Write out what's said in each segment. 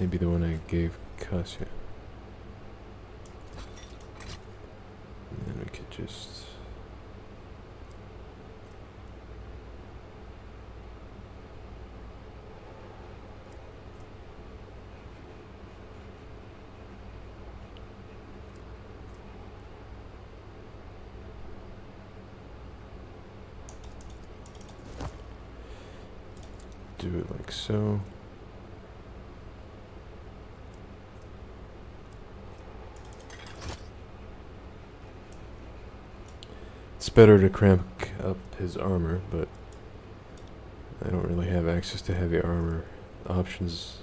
Maybe the one I gave Kasia. And then we could just... do it like so. It's better to crank up his armor, but I don't really have access to heavy armor options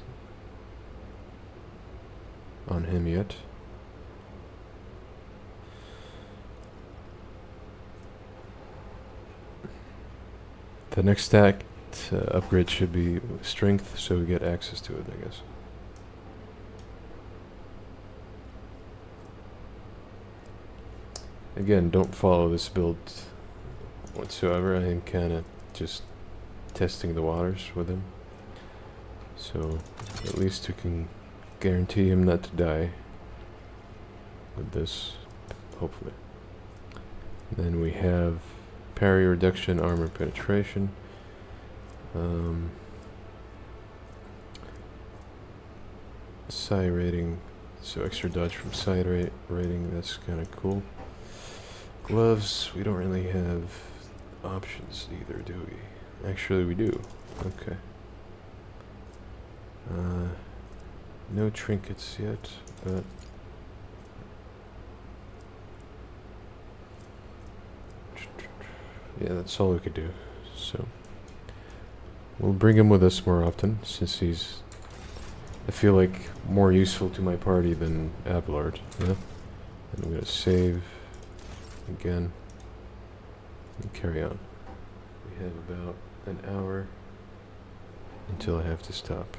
on him yet. The next stack upgrade should be strength, so we get access to it, I guess. Again, don't follow this build whatsoever. I am kind of just testing the waters with him. So at least we can guarantee him not to die with this, hopefully. Then we have parry reduction, armor penetration. Psi rating, so extra dodge from side rating, that's kind of cool. Gloves, we don't really have options either, do we? Actually, we do. Okay. No trinkets yet, but... yeah, that's all we could do, so... we'll bring him with us more often, since he's... I feel like more useful to my party than Abelard, yeah? And I'm gonna save... again, and carry on. We have about an hour until I have to stop.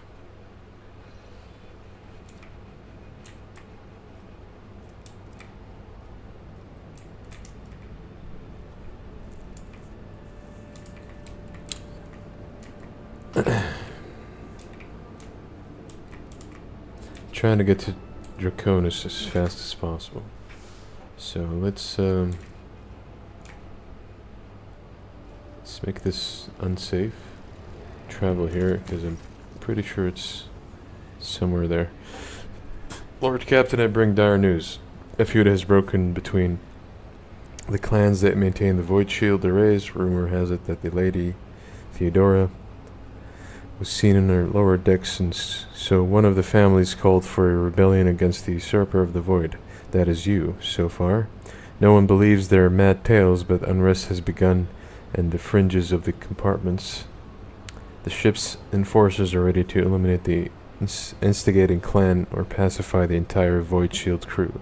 Trying to get to Draconis as fast as possible. So let's make this unsafe. Travel here, because I'm pretty sure it's somewhere there. Lord Captain, I bring dire news. A feud has broken between the clans that maintain the Void Shield arrays. Rumor has it that the Lady Theodora was seen in her lower decks, and so one of the families called for a rebellion against the Usurper of the Void. That is you, so far. No one believes their mad tales, but unrest has begun in the fringes of the compartments. The ship's enforcers are ready to eliminate the instigating clan or pacify the entire Void Shield crew.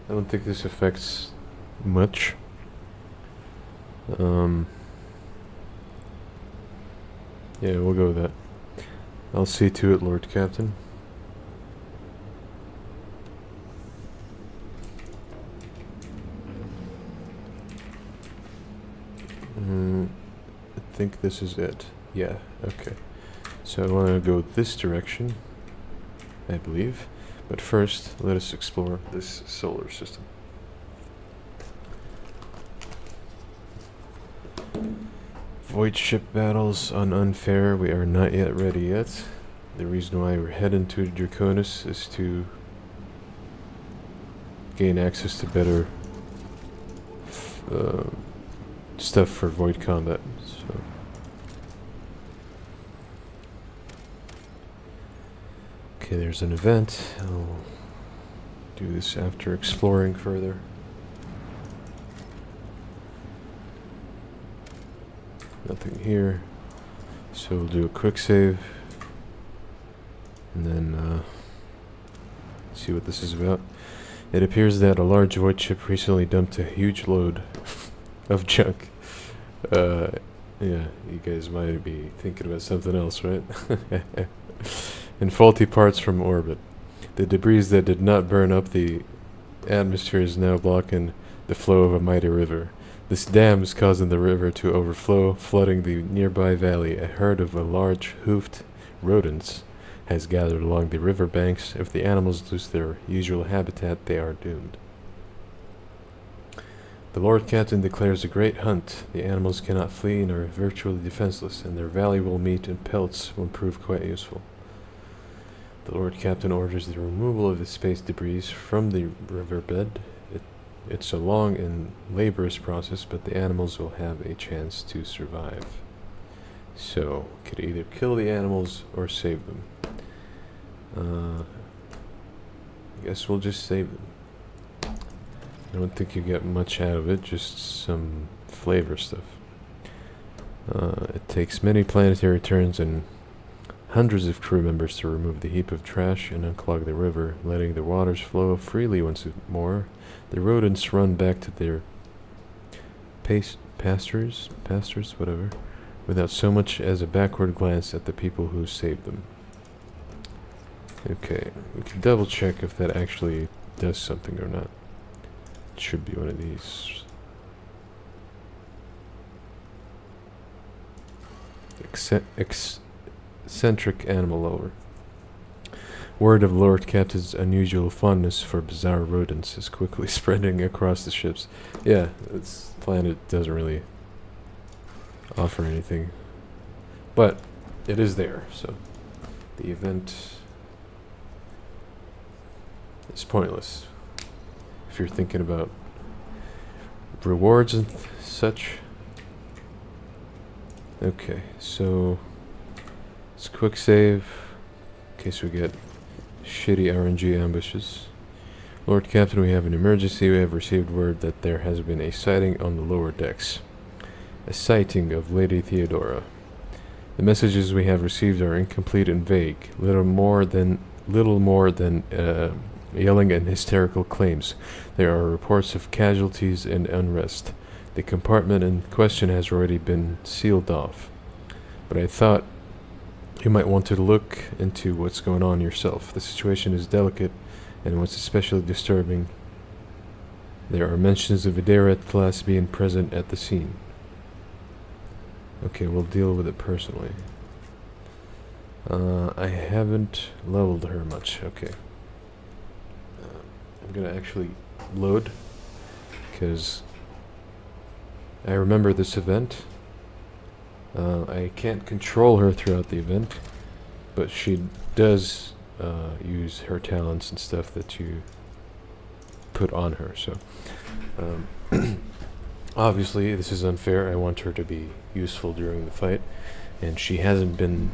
I don't think this affects much. Yeah, we'll go with that. I'll see to it, Lord Captain. I think this is it. Yeah, okay. So I want to go this direction, I believe. But first, let us explore this solar system. Void ship battles on unfair. We are not yet ready yet. The reason why we're heading to Draconis is to gain access to better stuff for void combat. So. Okay, there's an event. I'll do this after exploring further. Nothing here. So we'll do a quick save. And then see what this is about. It appears that a large void ship recently dumped a huge load of junk Yeah, you guys might be thinking about something else, right? And faulty parts from orbit. The debris that did not burn up the atmosphere is now blocking the flow of a mighty river. This dam is causing the river to overflow, flooding the nearby valley. A herd of large hoofed rodents has gathered along the river banks. If the animals lose their usual habitat, they are doomed. The Lord Captain declares a great hunt. The animals cannot flee and are virtually defenseless, and their valuable meat and pelts will prove quite useful. The Lord Captain orders the removal of the space debris from the riverbed. It's a long and laborious process, but the animals will have a chance to survive. So, could either kill the animals or save them. I guess we'll just save them. I don't think you get much out of it, just some flavor stuff. It takes many planetary turns and hundreds of crew members to remove the heap of trash and unclog the river, letting the waters flow freely once more. The rodents run back to their pastures, whatever, without so much as a backward glance at the people who saved them. Okay, we can double check if that actually does something or not. It should be one of these. Eccentric animal lover. Word of Lord Captain's unusual fondness for bizarre rodents is quickly spreading across the ships. Yeah, this planet doesn't really offer anything, but it is there, so the event is pointless if you're thinking about rewards and such. Okay, so let's quick save in case we get shitty RNG ambushes. Lord Captain, we have an emergency. We have received word that there has been a sighting on the lower decks. A sighting of Lady Theodora. The messages we have received are incomplete and vague. Little more than yelling and hysterical claims. There are reports of casualties and unrest. The compartment in question has already been sealed off. But I thought you might want to look into what's going on yourself. The situation is delicate, and what's especially disturbing, there are mentions of a Deret class being present at the scene. Okay, we'll deal with it personally. I haven't leveled her much. Okay. I'm gonna actually load, because I remember this event. I can't control her throughout the event, but she does use her talents and stuff that you put on her. So, obviously, this is unfair. I want her to be useful during the fight, and she hasn't been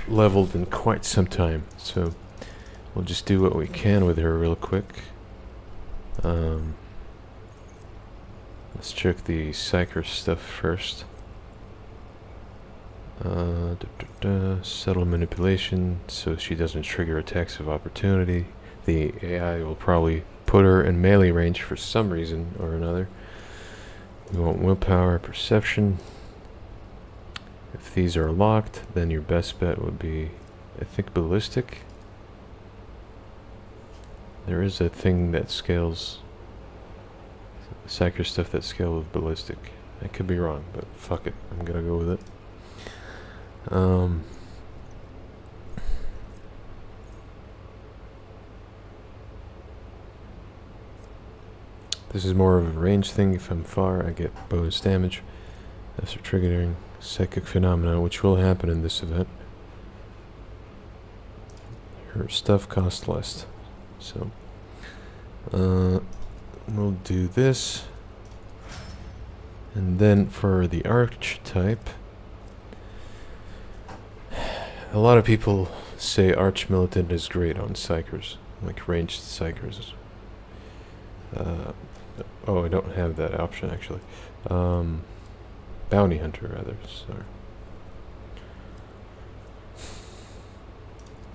leveled in quite some time. So, we'll just do what we can with her real quick. Let's check the Psyker stuff first. Subtle manipulation, so she doesn't trigger attacks of opportunity. The AI will probably put her in melee range for some reason or another. We want willpower, perception. If these are locked, then your best bet would be, I think, ballistic. There is a thing that scales, Psyker stuff that scale with ballistic. I could be wrong, but fuck it, I'm gonna go with it. This is more of a range thing. If I'm far, I get bonus damage after triggering psychic phenomena, which will happen in this event. Her stuff costs less, so we'll do this. And then for the archetype, a lot of people say Arch Militant is great on Psychers, like ranged Psychers. Oh, I don't have that option actually. Bounty Hunter, rather. Sorry.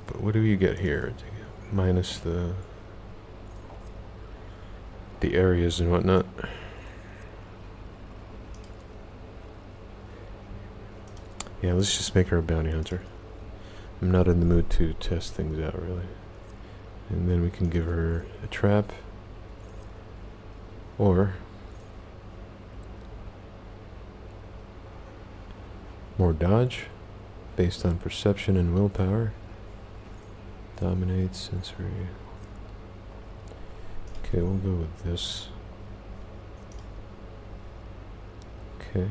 But what do you get here? Minus the areas and whatnot. Yeah, let's just make her a bounty hunter. I'm not in the mood to test things out, really. And then we can give her a trap. Or more dodge, based on perception and willpower. Dominate, sensory. Okay, we'll go with this. Okay.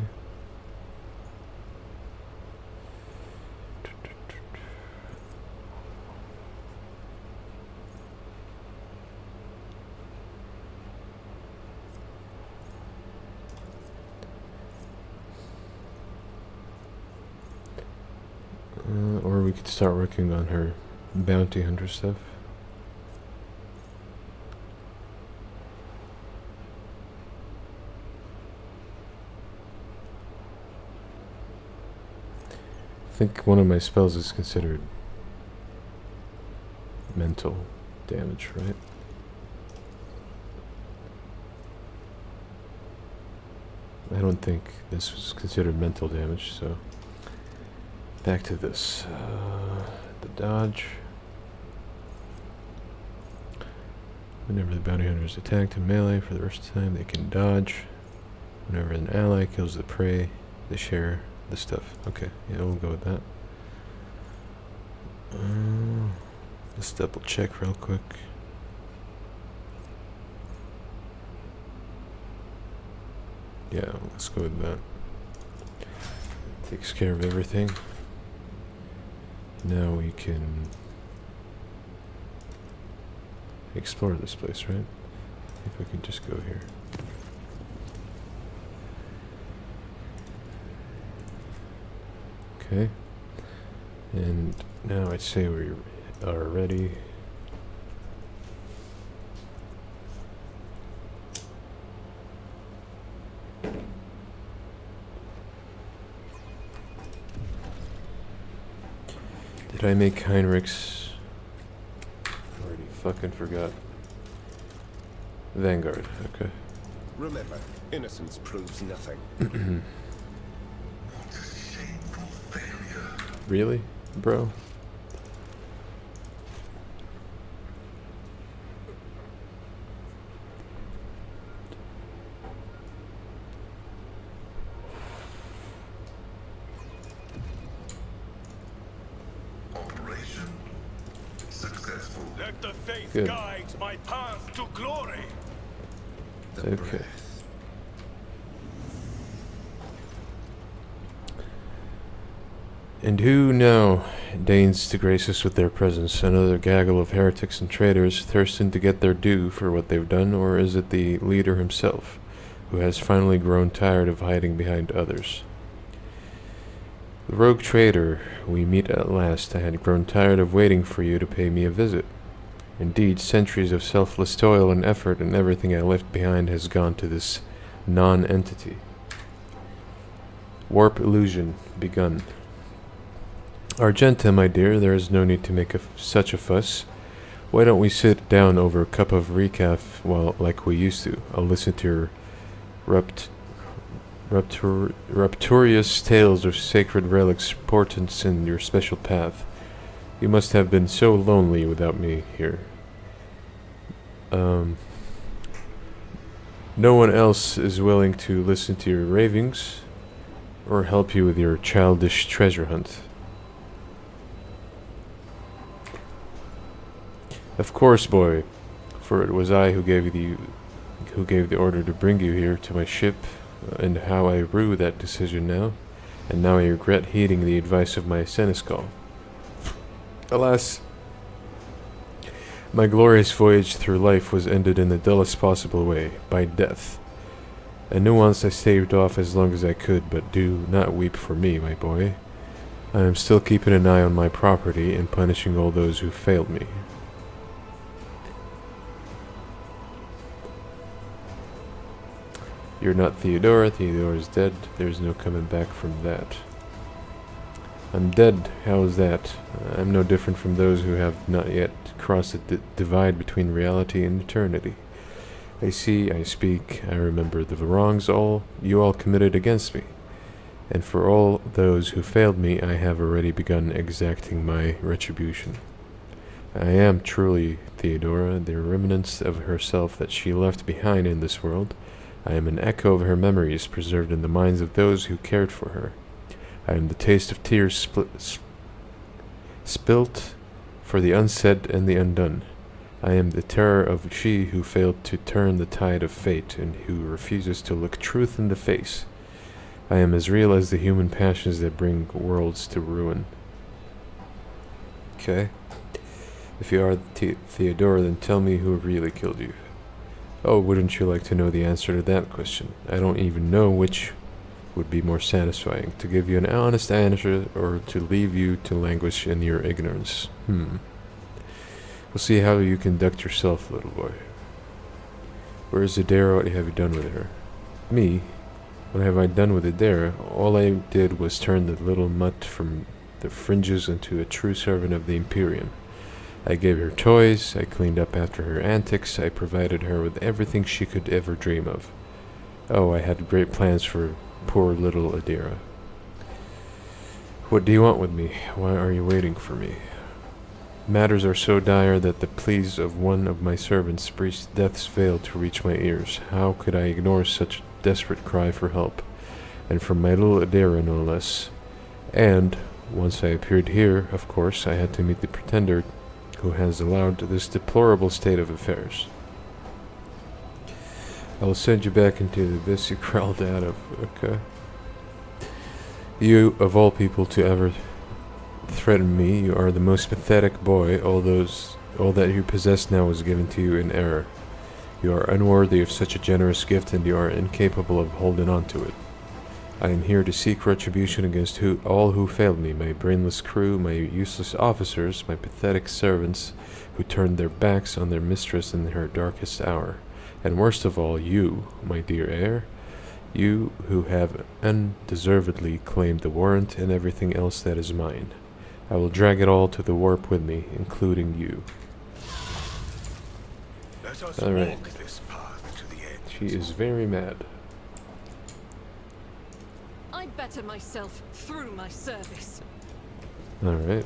Or we could start working on her bounty hunter stuff. I think one of my spells is considered mental damage, right? I don't think this was considered mental damage, so back to this. The dodge. Whenever the bounty hunter is attacked in melee for the first time, they can dodge. Whenever an ally kills the prey, they share the stuff. Okay, yeah, we'll go with that. Let's double check real quick. Yeah, let's go with that. Takes care of everything. Now we can explore this place, right? If we can just go here. Okay. And now I'd say we are ready. Did I make Heinrich's? Already fucking forgot. Vanguard, okay. Remember, innocence proves nothing. What a shameful failure. Really, bro? Operation successful. Let the faith Good. guide my path to glory. The Okay. breath. And who now deigns to grace us with their presence? Another gaggle of heretics and traitors thirsting to get their due for what they've done, or is it the leader himself, who has finally grown tired of hiding behind others? The rogue traitor, we meet at last. I had grown tired of waiting for you to pay me a visit. Indeed, centuries of selfless toil and effort and everything I left behind has gone to this non-entity. Warp illusion begun. Argenta, my dear, there is no need to make such a fuss. Why don't we sit down over a cup of recaf, well, like we used to? I'll listen to your rapturous tales of sacred relics, portents, and your special path. You must have been so lonely without me here. No one else is willing to listen to your ravings or help you with your childish treasure hunt. Of course, boy, for it was I who gave the order to bring you here to my ship, and how I rue that decision now, and now I regret heeding the advice of my seneschal. Alas, my glorious voyage through life was ended in the dullest possible way, by death. A nuance I staved off as long as I could, but do not weep for me, my boy. I am still keeping an eye on my property and punishing all those who failed me. You're not Theodora. Theodora's dead. There's no coming back from that. I'm dead. How is that? I'm no different from those who have not yet crossed the divide between reality and eternity. I see, I speak, I remember the wrongs you all committed against me. And for all those who failed me, I have already begun exacting my retribution. I am truly Theodora, the remnants of herself that she left behind in this world. I am an echo of her memories preserved in the minds of those who cared for her. I am the taste of tears spilt for the unsaid and the undone. I am the terror of she who failed to turn the tide of fate and who refuses to look truth in the face. I am as real as the human passions that bring worlds to ruin. Okay. If you are Theodora, then tell me who really killed you. Oh, wouldn't you like to know the answer to that question? I don't even know which would be more satisfying, to give you an honest answer or to leave you to languish in your ignorance. We'll see how you conduct yourself, little boy. Where is Idera? What have you done with her? Me? What have I done with Idera? All I did was turn the little mutt from the fringes into a true servant of the Imperium. I gave her toys, I cleaned up after her antics, I provided her with everything she could ever dream of. Oh, I had great plans for poor little Idera. What do you want with me? Why are you waiting for me? Matters are so dire that the pleas of one of my servants breached death's veil to reach my ears. How could I ignore such a desperate cry for help? And from my little Idera, no less. And, once I appeared here, of course, I had to meet the pretender who has allowed this deplorable state of affairs. I will send you back into the abyss you crawled out of. Okay. You, of all people to ever threaten me, you are the most pathetic boy. All that you possess now was given to you in error. You are unworthy of such a generous gift, and you are incapable of holding on to it. I am here to seek retribution against all who failed me, my brainless crew, my useless officers, my pathetic servants who turned their backs on their mistress in her darkest hour. And worst of all, you, my dear heir, you who have undeservedly claimed the warrant and everything else that is mine. I will drag it all to the warp with me, including you. Let us Alright. walk this path to the edge. She is very mad. I better myself through my service. Alright.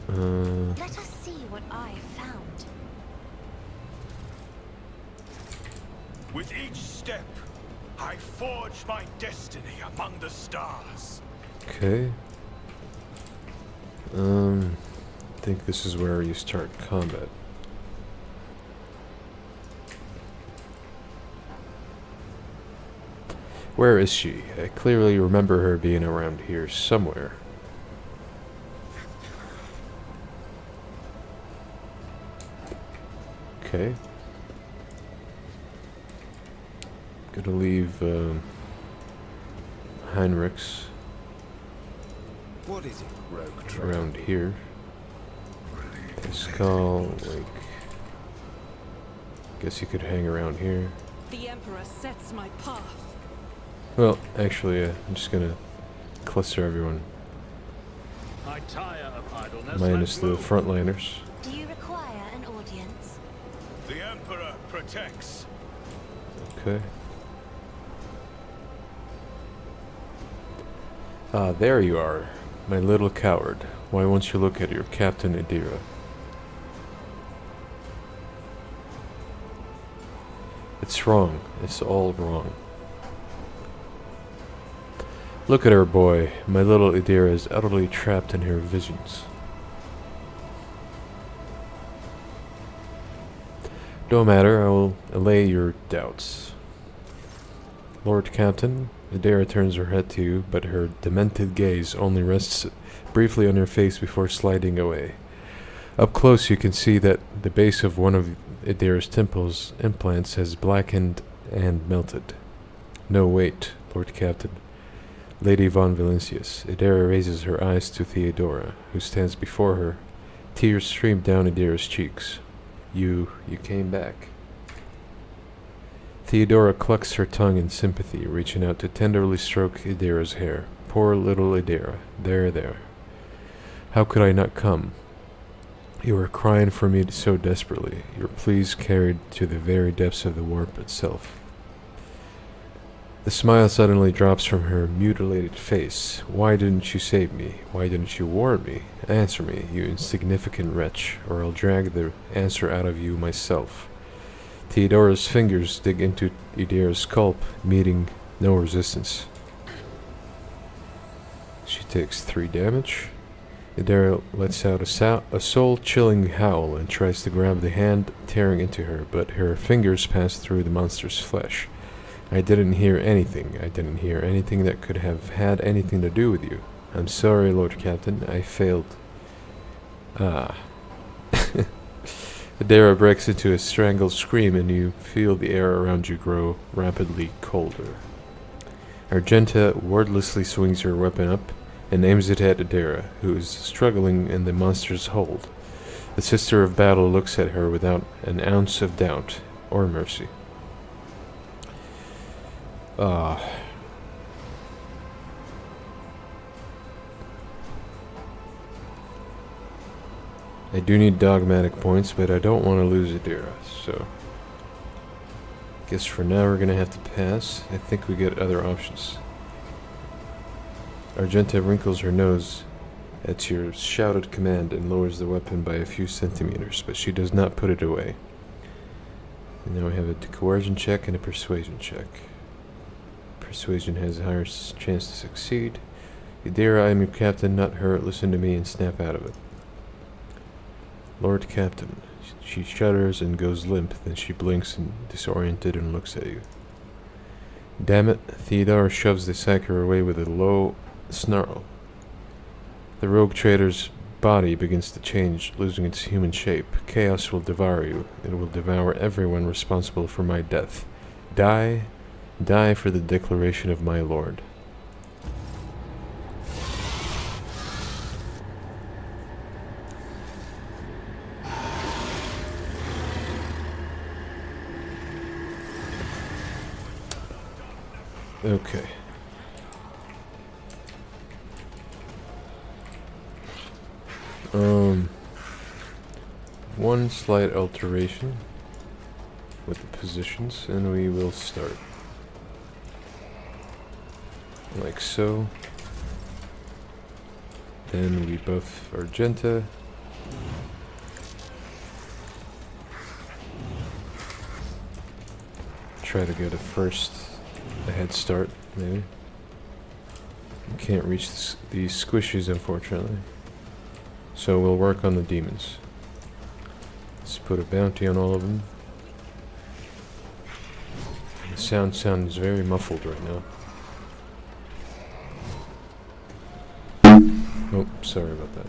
Let us see what I have found. With each step, I forge my destiny among the stars. Okay. I think this is where you start combat. Where is she? I clearly remember her being around here somewhere. Okay. Gonna leave Heinrichs What is it, rogue trader? around here. Skull, like, guess you could hang around here. The Emperor sets my path. Well, actually, I'm just gonna cluster everyone, I tire of idleness. minus and the move. frontliners. Do you require an audience? The Emperor protects. Okay. Ah, there you are, my little coward. Why won't you look at your Captain Idera? It's wrong. It's all wrong. Look at her, boy. My little Idera is utterly trapped in her visions. No matter, I will allay your doubts. Lord Captain, Idera turns her head to you, but her demented gaze only rests briefly on your face before sliding away. Up close you can see that the base of one of Idera's temple's implants has blackened and melted. No, wait, Lord Captain. Lady von Valancius. Idera raises her eyes to Theodora, who stands before her. Tears stream down Idera's cheeks. You came back. Theodora clucks her tongue in sympathy, reaching out to tenderly stroke Idera's hair. Poor little Idera. There. How could I not come? You were crying for me so desperately, your pleas carried to the very depths of the warp itself. The smile suddenly drops from her mutilated face. Why didn't you save me? Why didn't you warn me? Answer me, you insignificant wretch, or I'll drag the answer out of you myself. Theodora's fingers dig into Idira's scalp, meeting no resistance. She takes 3 damage. Idira lets out a soul-chilling howl and tries to grab the hand tearing into her, but her fingers pass through the monster's flesh. I didn't hear anything. I didn't hear anything that could have had anything to do with you. I'm sorry, Lord Captain. I failed. Ah. Idira breaks into a strangled scream, and you feel the air around you grow rapidly colder. Argenta wordlessly swings her weapon up and aims it at Idira, who is struggling in the monster's hold. The Sister of Battle looks at her without an ounce of doubt or mercy. I do need dogmatic points, but I don't want to lose Idira, so guess for now we're gonna have to pass. I think we get other options. Argenta wrinkles her nose at your shouted command and lowers the weapon by a few centimeters, but she does not put it away. And now we have a coercion check and a persuasion check. Persuasion has a higher chance to succeed. Idira, I am your captain, not her. Listen to me and snap out of it. Lord Captain. She shudders and goes limp, then she blinks and disoriented and looks at you. Damn it, Theodora shoves the psyker away with a low snarl. The rogue trader's body begins to change, losing its human shape. Chaos will devour you. It will devour everyone responsible for my death. Die. Die for the declaration of my lord. Okay. One slight alteration with the positions, and we will start. Like so. Then we buff Argenta. Try to get a head start, maybe. Can't reach these squishies, unfortunately. So we'll work on the demons. Let's put a bounty on all of them. The sound sounds very muffled right now. Oh, sorry about that.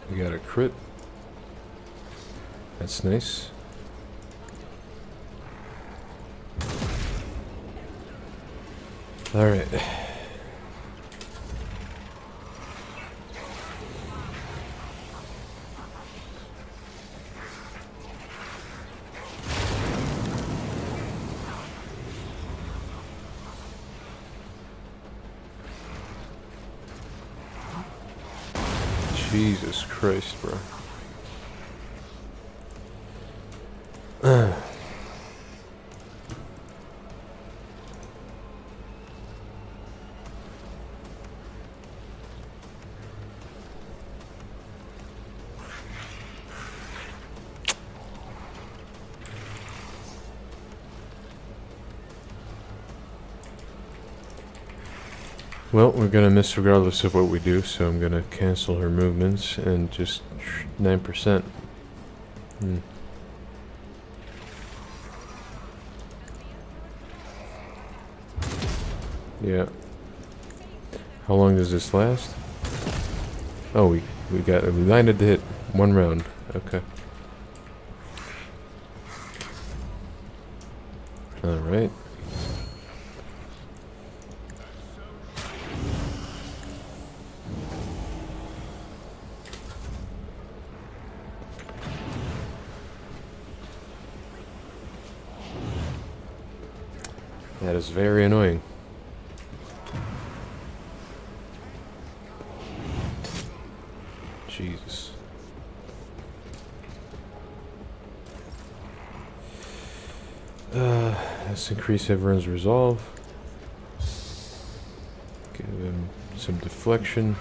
We got a crit. That's nice. All right. Jesus Christ, bro. Well, we're gonna miss regardless of what we do, so I'm gonna cancel her movements and just 9%. Yeah. How long does this last? Oh, we landed to hit 1 round. Okay. All right. That is very annoying. Jesus. Let's increase everyone's resolve. Give him some deflection.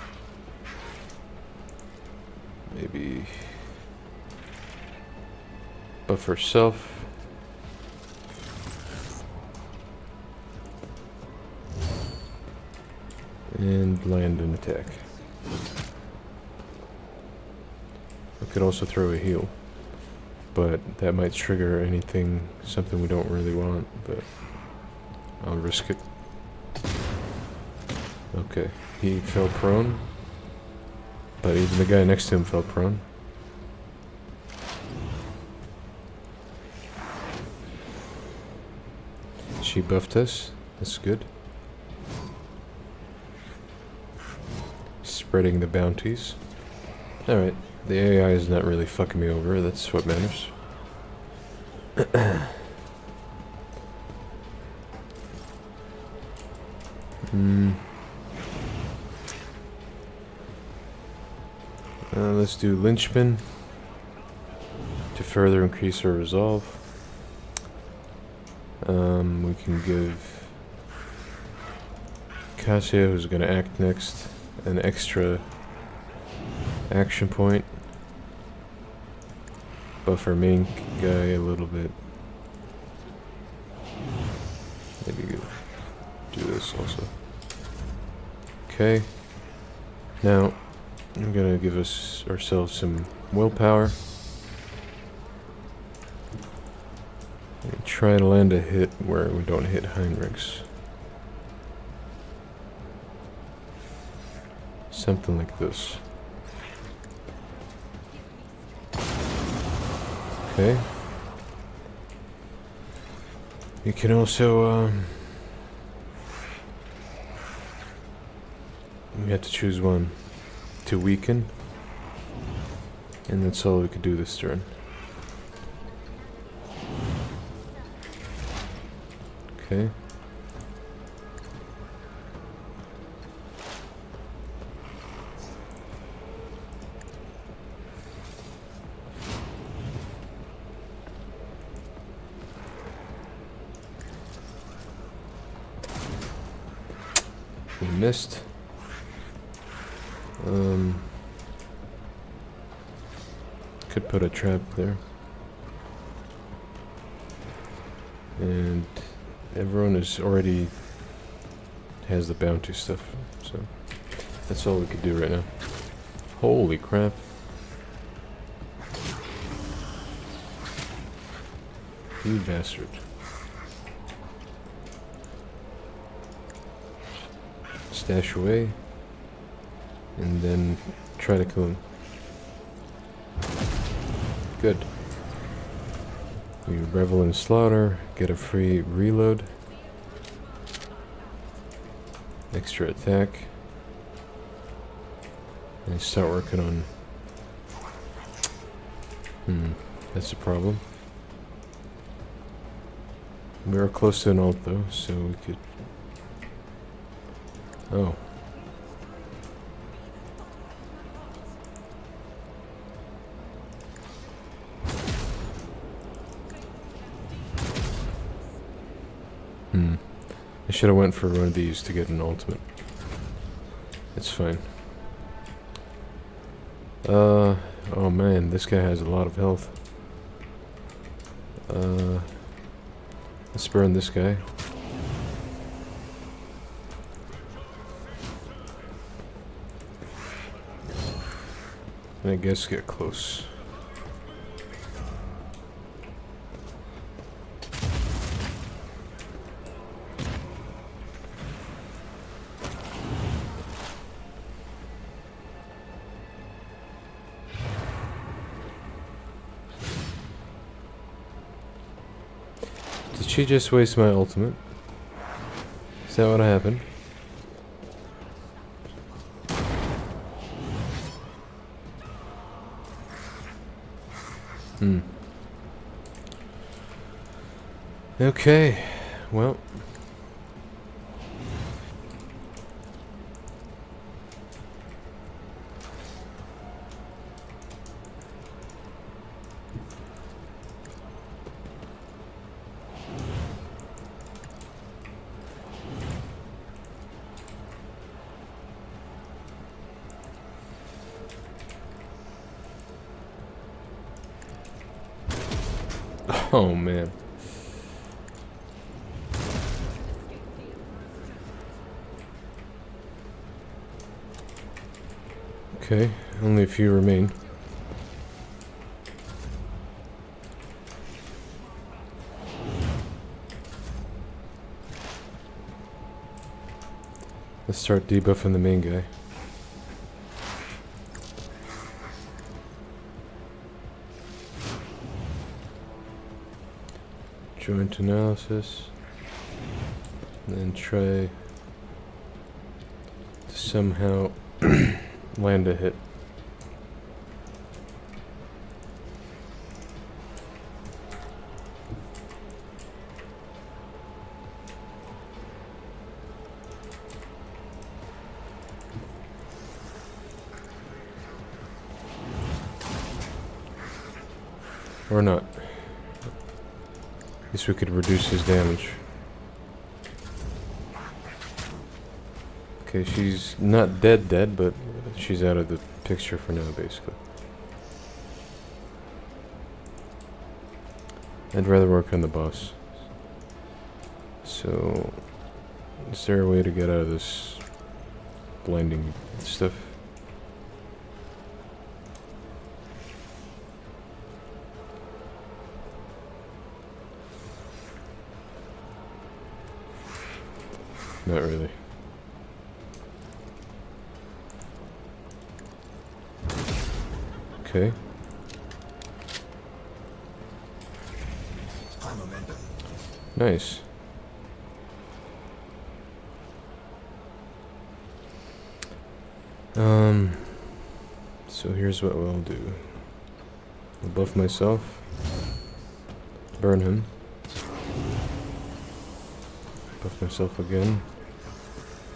Maybe buff herself. And land an attack. I could also throw a heal, but that might trigger anything, something we don't really want, but I'll risk it. Okay, he fell prone, but even the guy next to him fell prone. She buffed us, that's good. Spreading the bounties. Alright, the AI is not really fucking me over, that's what matters. Let's do Lynchman to further increase our resolve. We can give Cassia, who's going to act next, an extra action point. Buff our main guy a little bit. Maybe do this also. Okay. Now, I'm gonna give ourselves some willpower. And try to land a hit where we don't hit Heinrichs. Something like this. Okay. You can also, we have to choose one to weaken, and that's all we could do this turn. Okay. We missed. Could put a trap there. And everyone is already has the bounty stuff, so that's all we could do right now. Holy crap. You bastard. Stash away, and then try to kill him. Good. We revel in slaughter, get a free reload, extra attack, and start working on... that's a problem. We are close to an ult though, so we could... Oh. I should have went for one of these to get an ultimate. It's fine. Oh man, this guy has a lot of health. Let's burn this guy. And I guess get close. Did she just waste my ultimate? Is that what happened? Okay, well. Oh man. Okay, only a few remain. Let's start debuffing the main guy. Joint analysis. And then try to somehow land a hit. Or not. At least we could reduce his damage. Okay, she's not dead, but she's out of the picture for now, basically. I'd rather work on the boss. So, is there a way to get out of this blinding stuff? Not really. Okay. Nice. So here's what we'll do. I'll buff myself. Burn him. Buff myself again.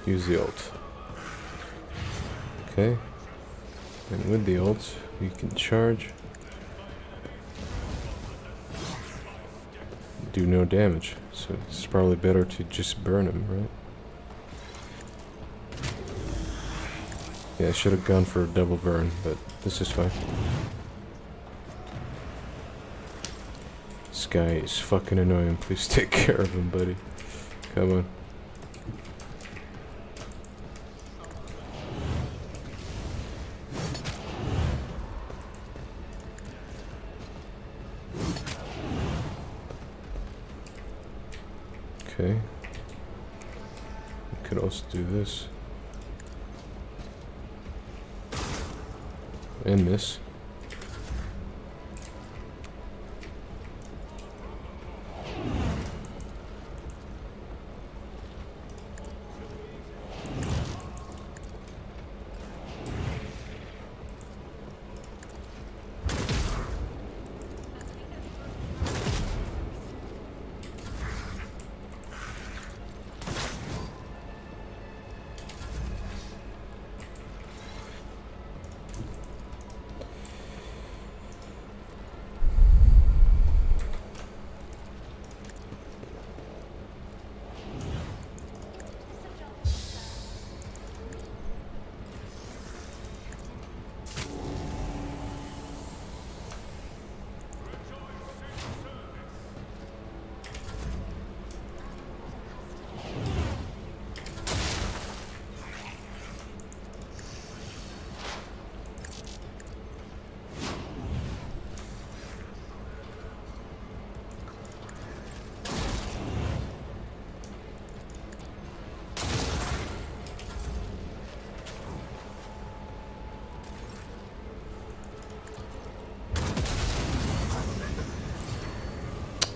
Use the ult. Okay. And with the ult, we can charge. Do no damage. So it's probably better to just burn him, right? Yeah, I should have gone for a double burn, but this is fine. This guy is fucking annoying. Please take care of him, buddy. Come on. Okay. We could also do this. And this.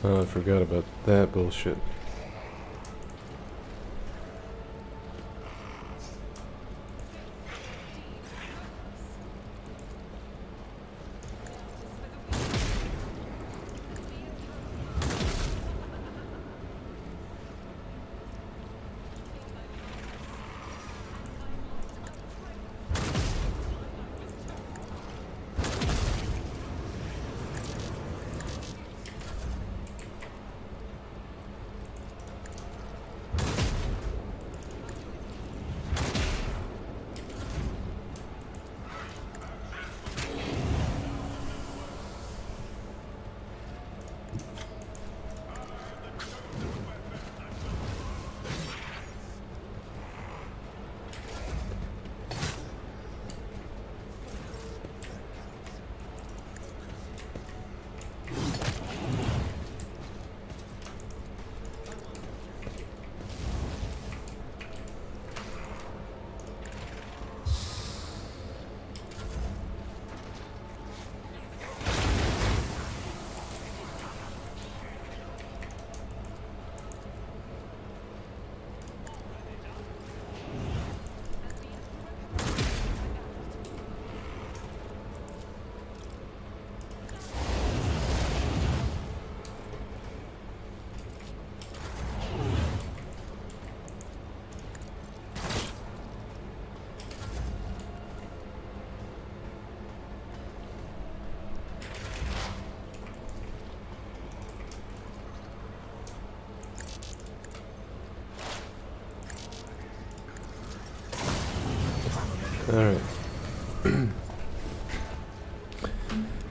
Oh, I forgot about that bullshit. Alright.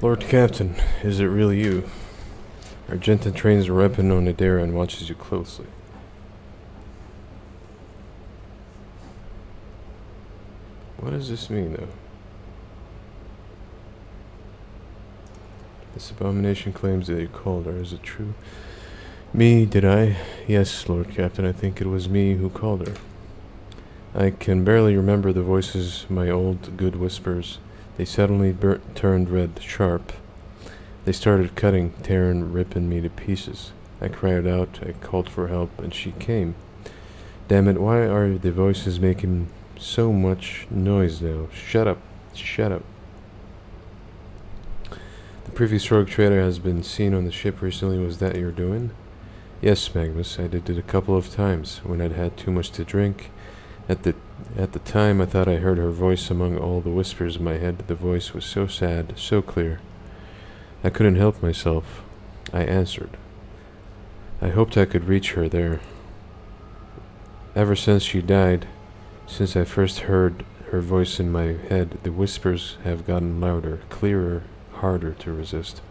Lord Captain, is it really you? Argenta trains a weapon on Adara and watches you closely. What does this mean, though? This abomination claims that you called her. Is it true? Me, did I? Yes, Lord Captain, I think it was me who called her. I can barely remember the voices, my old good whispers. They suddenly turned red, sharp. They started cutting, tearing, ripping me to pieces. I cried out, I called for help, and she came. Damn it, why are the voices making so much noise now? Shut up, shut up. The previous rogue trader has been seen on the ship recently. Was that your doing? Yes, Magnus, I did it a couple of times, when I'd had too much to drink. At the time, I thought I heard her voice among all the whispers in my head. The voice was so sad, so clear. I couldn't help myself. I answered. I hoped I could reach her there. Ever since she died, since I first heard her voice in my head, the whispers have gotten louder, clearer, harder to resist.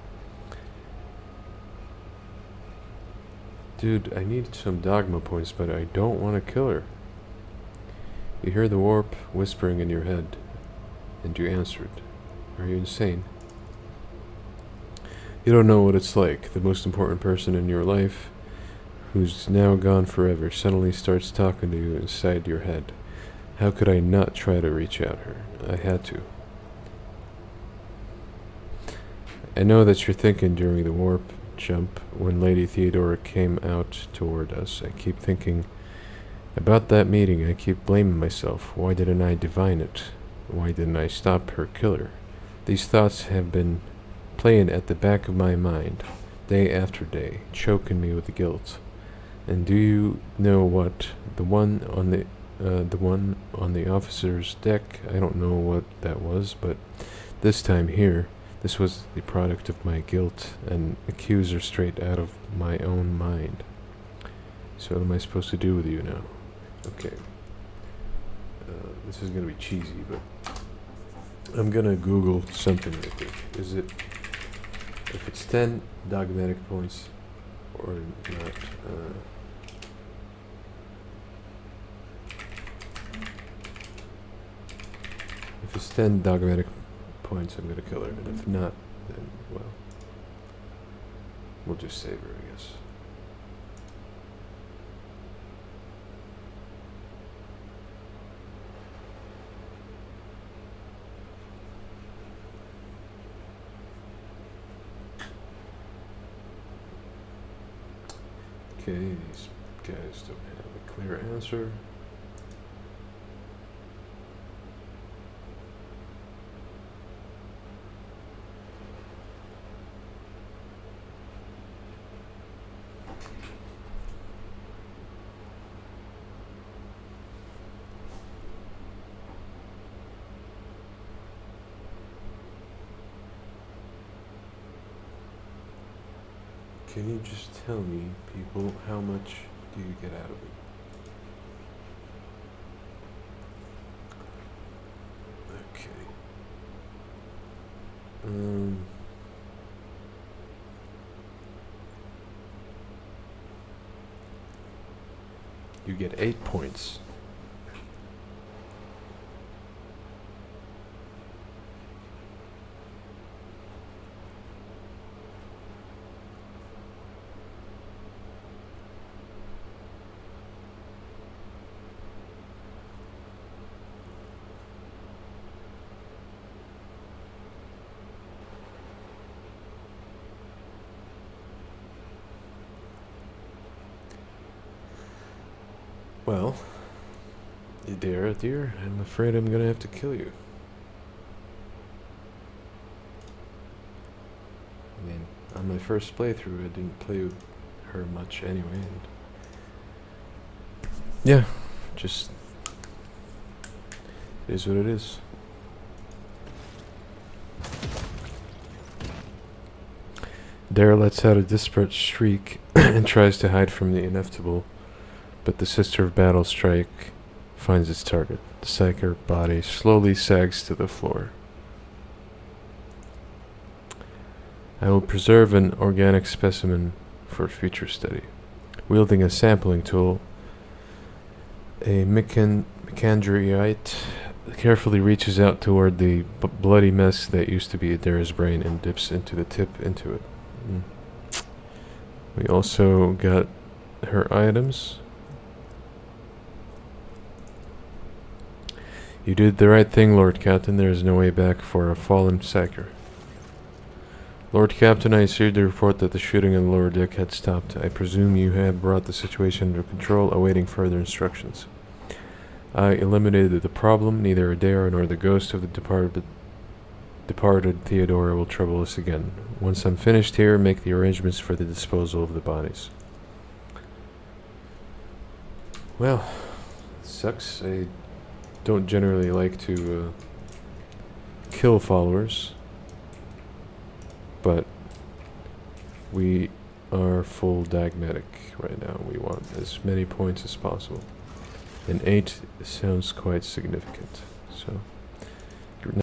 Dude, I need some dogma points, but I don't want to kill her. You hear the warp whispering in your head, and you answered. Are you insane? You don't know what it's like. The most important person in your life, who's now gone forever, suddenly starts talking to you inside your head. How could I not try to reach out her? I had to. I know that you're thinking during the warp jump when Lady Theodora came out toward us. I keep thinking about that meeting. I keep blaming myself. Why didn't I divine it? Why didn't I stop her killer? These thoughts have been playing at the back of my mind, day after day, choking me with guilt. And do you know what? The one on the officer's deck, I don't know what that was, but this time here, this was the product of my guilt, an accuser straight out of my own mind. So what am I supposed to do with you now? Okay. This is gonna be cheesy, but I'm gonna Google something, I think. Is it, if it's 10 dogmatic points or not, if it's 10 dogmatic points, I'm gonna kill her, and if not, then, well, we'll just save her, I guess. Okay, these guys don't have a clear answer. Can you just tell me, people, how much do you get out of it? Okay. You get 8 points. Well, dear, I'm afraid I'm gonna have to kill you. I mean, on my first playthrough, I didn't play with her much anyway. And yeah, just it is what it is. Dara lets out a desperate shriek and tries to hide from the inevitable, but the Sister of Battle strike finds its target. The psyker body slowly sags to the floor. I will preserve an organic specimen for future study. Wielding a sampling tool, a Mechandrite carefully reaches out toward the bloody mess that used to be Adara's brain and dips into the tip into it. We also got her items. You did the right thing, Lord Captain. There is no way back for a fallen psyker. Lord Captain, I received the report that the shooting on the lower deck had stopped. I presume you have brought the situation under control, awaiting further instructions. I eliminated the problem. Neither Adara nor the ghost of the departed Theodora will trouble us again. Once I'm finished here, make the arrangements for the disposal of the bodies. Well, sucks. I don't generally like to kill followers. But we are full Dogmatic right now. We want as many points as possible. And 8 sounds quite significant. So